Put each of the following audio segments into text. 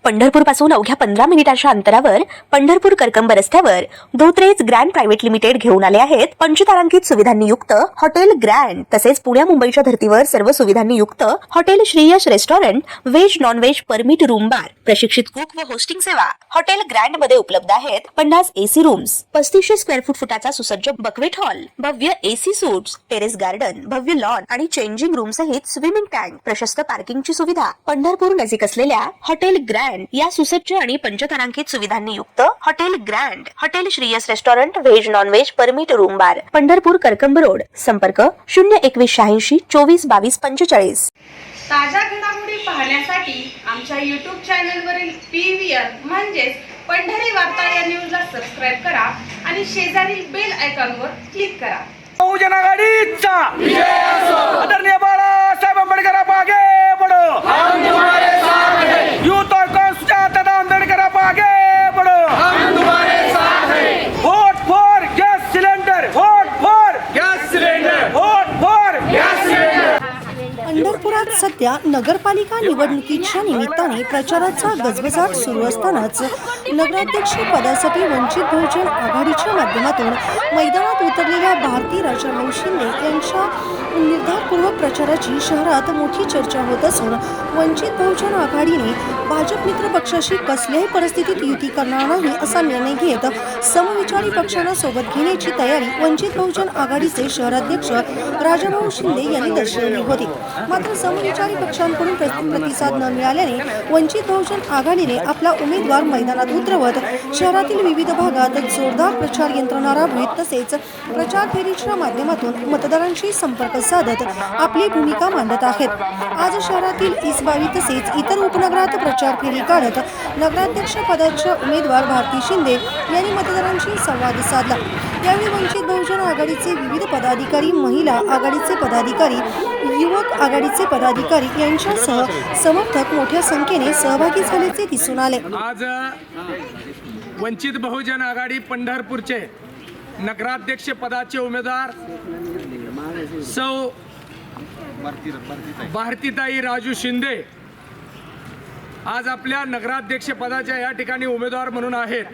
पंढरपूर पासून अवघ्या 15 मिनिटांच्या अंतरावर पंढरपूर करकंब रस्त्यावर धोत्रेज ग्रँड प्रायव्हेट लिमिटेड घेऊन आले आहेत पंचतारांकित सुविधांनी युक्त हॉटेल ग्रँड। तसेच पुण्या मुंबईच्या धर्तीवर सर्व सुविधांनी युक्त hotel Shriyash restaurant, veg non veg permit room bar, प्रशिक्षित कुक व होस्टिंग सेवा हॉटेल ग्रँड मध्ये उपलब्ध आहेत। 50 एसी रूम्स, 3500 स्क्वेअर फुटाचा सुसज्ज बकवेट हॉल, भव्य एसी सूट्स, टेरेस गार्डन, भव्य लॉन आणि चेंजिंग रूम सहित स्विमिंग टँक, प्रशस्त पार्किंगची सुविधा। पंढरपूर नजीक असलेल्या हॉटेल ग्रँड या सुसज्ज आणि पंचतारांकित सुविधांनी युक्त hotel grand, hotel Shriyas restaurant, veg non veg permit room बार, पंढरपूर करकंब रोड। संपर्क 02186 24 22 45। ताज्या घडामोडी पाहण्यासाठी आमच्या YouTube चॅनलवरील PVR म्हणजेच पंढरी वार्ता या न्यूजला सबस्क्राइब करा आणि शेजारील बेल आयकॉनवर क्लिक करा। बहुजन आघाडीचा आदरणीय बाळासाहेब आंबेडकर आगे बढ़ो, हम तुम्हारे साथ हैं। यूथ और कांग्रेस तथा आंबेडकर आगे बढ़ो, हम तुम्हारे साथ हैं। Vote for gas cylinder, vote for gas cylinder, vote for gas cylinder. पंढरपुरात सध्या नगरपालिका निवडणुकीच्या निमित्ताने प्रचाराचा गजबजाट सुरू असतानाच नगराध्यक्ष पदासाठी वंचित बहुजन आघाडीच्या माध्यमातून मैदानात उतरलेल्या भारती राजाभाऊ शिंदे यांच्या निर्धारपूर्वक प्रचाराची शहरात मोठी चर्चा होत असून वंचित बहुजन आघाडीने भाजप मित्र पक्षाशी कसल्याही परिस्थितीत युती करणार नाही असा निर्णय घेत समविचारी पक्षांना सोबत घेण्याची तयारी वंचित बहुजन आघाडीचे शहराध्यक्ष राजाभाऊ शिंदे यांनी दर्शवली होती। मात्र समविचारी पक्षांकडून प्रतिसाद न मिळाल्याने वंचित बहुजन आघाडीने आपला उमेदवार मैदानात उतरवत शहरातील विविध भागात जोरदार प्रचार यंत्रणा राबवित तसेच प्रचार फेरीच्या माध्यमातून मतदारांशी संपर्क साधत आपली भूमिका मांडत आहेत। आज शहरातील इसबावी तसेच इतर उपनगरात प्रचार फेरी काढत नगराध्यक्ष पदाच्या उमेदवार भारती शिंदे यांनी मतदारांशी संवाद साधला। यावेळी वंचित बहुजन आघाडीचे विविध पदाधिकारी, महिला आघाडीचे पदाधिकारी, युवक आघाडीचे पदाधिकारी यांच्यासह समर्थक मोठ्या संख्येने सहभागी झाल्याचे दिसून आले। आज वंचित बहुजन आघाडी पंढरपूरचे नगराध्यक्ष पदाचे उमेदवार सौ भारतीताई राजू शिंदे आज आपल्या नगराध्यक्ष पदाच्या या ठिकाणी उमेदवार म्हणून आहेत।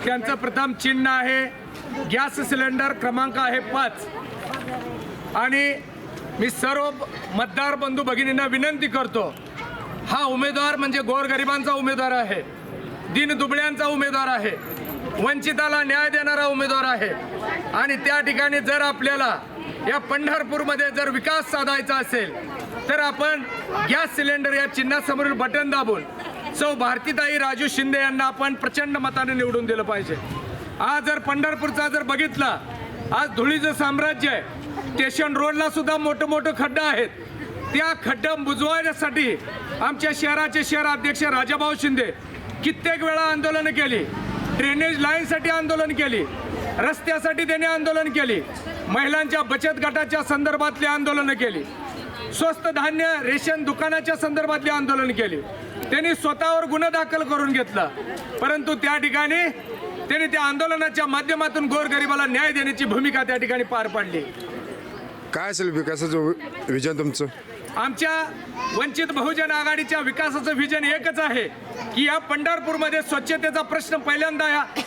त्यांचं प्रथम चिन्ह आहे गॅस सिलेंडर, क्रमांक आहे 5। आणि मी सर्व मतदार बंधू भगिनींना विनंती करतो, हा उमेदवार म्हणजे गोरगरिबांचा उमेदवार आहे, दीनदुबळ्यांचा उमेदवार आहे, वंचिताला न्याय देणारा उमेदवार आहे। आणि त्या ठिकाणी जर आपल्याला या पंढरपूरमध्ये जर विकास साधायचा असेल तर आपण गॅस सिलेंडर या चिन्हासमोरील बटन दाबून सौ भारतीताई राजू शिंदे यांना आपण प्रचंड मताने निवडून दिलं पाहिजे। आज जर पंढरपूरचा जर बघितला, आज धुळीचं साम्राज्य आहे, स्टेशन रोडला सुद्धा मोठे खड्डे आहेत। त्या खड्डे बुजवण्यासाठी आमच्या शहराचे शहराध्यक्ष राजाभाऊ शिंदे कित्येक वेळा आंदोलन केली, ड्रेनेज लाईनसाठी आंदोलन केली, रस्त्यासाठी त्यांनी आंदोलन केली, महिलांच्या बचत गटाच्या संदर्भातली आंदोलन केली, स्वस्त धान्य रेशन दुकानाच्या संदर्भातली आंदोलन केली। त्यांनी स्वतःवर गुन्हा दाखल करून घेतला, परंतु त्या ठिकाणी त्यांनी त्या आंदोलनाच्या माध्यमातून गोरगरिबाला न्याय देण्याची भूमिका त्या ठिकाणी पार पाडली। काय असेल विकासाचं विजन तुमचं? आमच्या वंचित बहुजन आघाडीच्या विकासाचं विजन एकच आहे की या पंढरपूरमध्ये स्वच्छतेचा प्रश्न पहिल्यांदा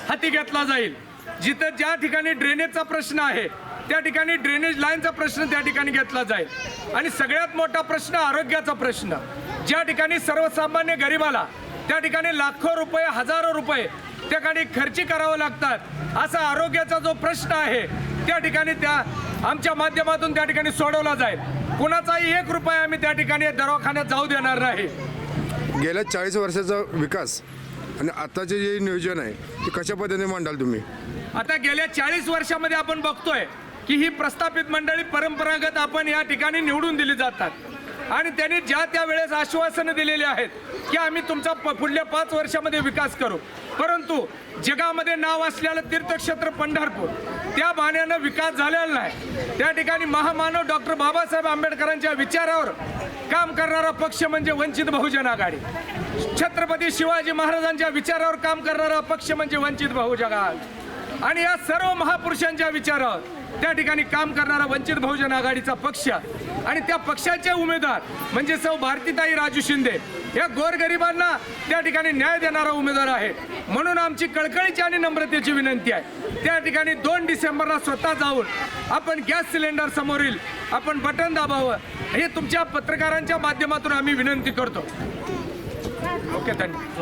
हाती घेतला जाईल। जिथं ज्या ठिकाणी ड्रेनेजचा प्रश्न आहे त्या ठिकाणी ड्रेनेज लाईनचा प्रश्न त्या ठिकाणी घेतला जाईल। आणि सगळ्यात मोठा प्रश्न आरोग्याचा प्रश्न, ज्या ठिकाणी सर्वसामान्य गरिबाला त्या ठिकाणी लाखो रुपये, हजारो रुपये त्या ठिकाणी खर्ची करावं लागतात, असा आरोग्याचा जो प्रश्न आहे त्या ठिकाणी त्या आमच्या माध्यमातून त्या ठिकाणी सोडवला जाईल। कुणाचाही 1 रुपया आम्ही त्या ठिकाणी दवाखान्यात जाऊ देणार नाही। गेल्या 40 वर्षाचा विकास आणि आताचे जे नियोजन आहे ते कशा पद्धतीने मांडाल तुम्ही? आता गेल्या 40 वर्षामध्ये आपण बघतोय की ही प्रस्थापित मंडळी परंपरागत आपण या ठिकाणी निवडून दिली जातात आणि त्यांनी ज्या त्या वेळेस आश्वासनं दिलेली आहेत की आम्ही तुमचा पुढल्या 5 वर्षामध्ये विकास करू, परंतु जगामध्ये नाव असलेलं तीर्थक्षेत्र पंढरपूर त्या बहाण्यानं विकास झालेला नाही। त्या ठिकाणी महामानव डॉक्टर बाबासाहेब आंबेडकरांच्या विचारावर काम करणारा पक्ष म्हणजे वंचित बहुजन आघाडी, छत्रपती शिवाजी महाराजांच्या विचारावर काम करणारा पक्ष म्हणजे वंचित बहुजन आघाडी। आणि या सर्व महापुरुषांच्या विचारावर त्या ठिकाणी काम करणारा वंचित बहुजन आघाडीचा पक्ष आणि त्या पक्षाचे उमेदवार म्हणजे सौ भारतीताई राजू शिंदे या गोरगरिबांना त्या ठिकाणी न्याय देणारा उमेदवार आहे. म्हणून आमची कळकळीची आणि नम्रतेची विनंती आहे, त्या ठिकाणी 2 डिसेंबरला स्वतः जाऊन आपण गॅस सिलेंडर समोरील आपण बटन दाबावं, हे तुमच्या पत्रकारांच्या माध्यमातून आम्ही विनंती करतो. ओके, धन्यवाद.